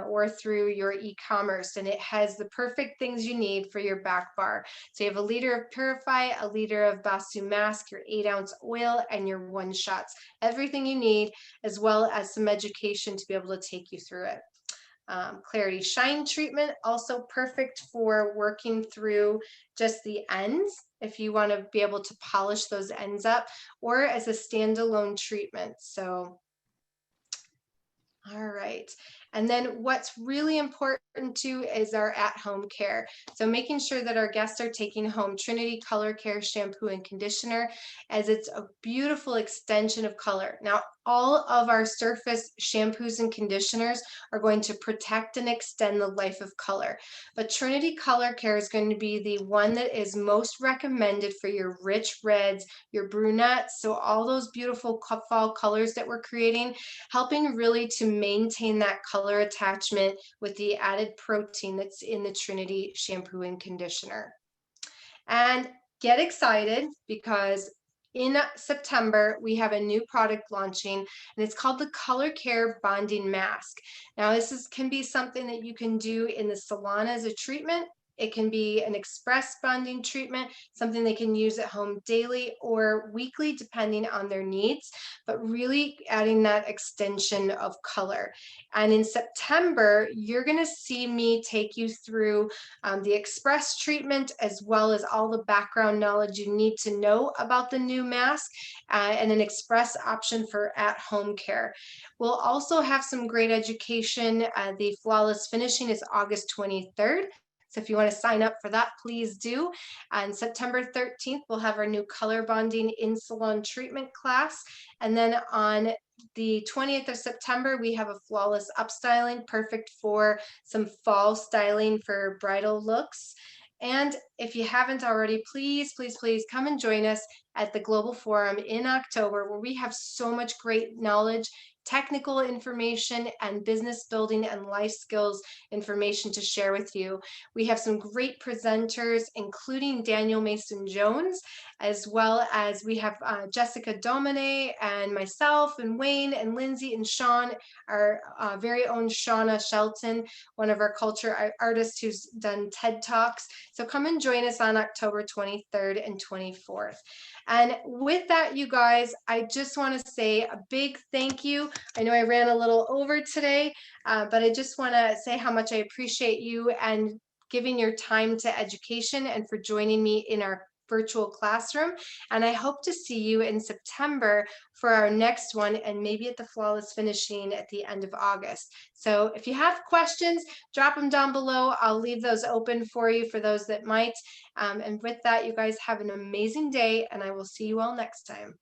or through your e-commerce, and it has the perfect things you need for your back bar. So you have a liter of Purify, a liter of Basu Mask, your 8-ounce oil, and your one shots, everything you need, as well as some education to be able to take you through it. Clarity Shine treatment, also perfect for working through just the ends if you want to be able to polish those ends up, or as a standalone treatment. So all right. And then what's really important too is our at-home care. So making sure that our guests are taking home Trinity Color Care shampoo and conditioner, as it's a beautiful extension of color. Now, all of our surface shampoos and conditioners are going to protect and extend the life of color. But Trinity Color Care is going to be the one that is most recommended for your rich reds, your brunettes, so all those beautiful fall colors that we're creating, helping really to maintain that color attachment with the added protein that's in the Trinity shampoo and conditioner. And get excited because in September, we have a new product launching, and it's called the Color Care Bonding Mask. Now, this can be something that you can do in the salon as a treatment, It can be an express bonding treatment, something they can use at home daily or weekly, depending on their needs, but really adding that extension of color. And in September, you're going to see me take you through the express treatment, as well as all the background knowledge you need to know about the new mask, and an express option for at-home care. We'll also have some great education. The flawless finishing is August 23rd. So if you want to sign up for that, please do. On September 13th, we'll have our new color bonding in salon treatment class. And then on the 20th of September, we have a flawless upstyling, perfect for some fall styling for bridal looks. And if you haven't already, please, please, please come and join us at the Global Forum in October, where we have so much great knowledge, technical information, and business building and life skills information to share with you. We have some great presenters, including Daniel Mason-Jones, as well as we have Jessica Domine and myself and Wayne and Lindsay and Sean, our very own Shauna Shelton, one of our culture artists who's done TED Talks. So come and join us on October 23rd and 24th. And with that, you guys, I just want to say a big thank you. I know I ran a little over today, but I just want to say how much I appreciate you and giving your time to education and for joining me in our virtual classroom. And I hope to see you in September for our next one, and maybe at the flawless finishing at the end of August. So if you have questions, drop them down below. I'll leave those open for you for those that might. And with that, you guys have an amazing day, and I will see you all next time.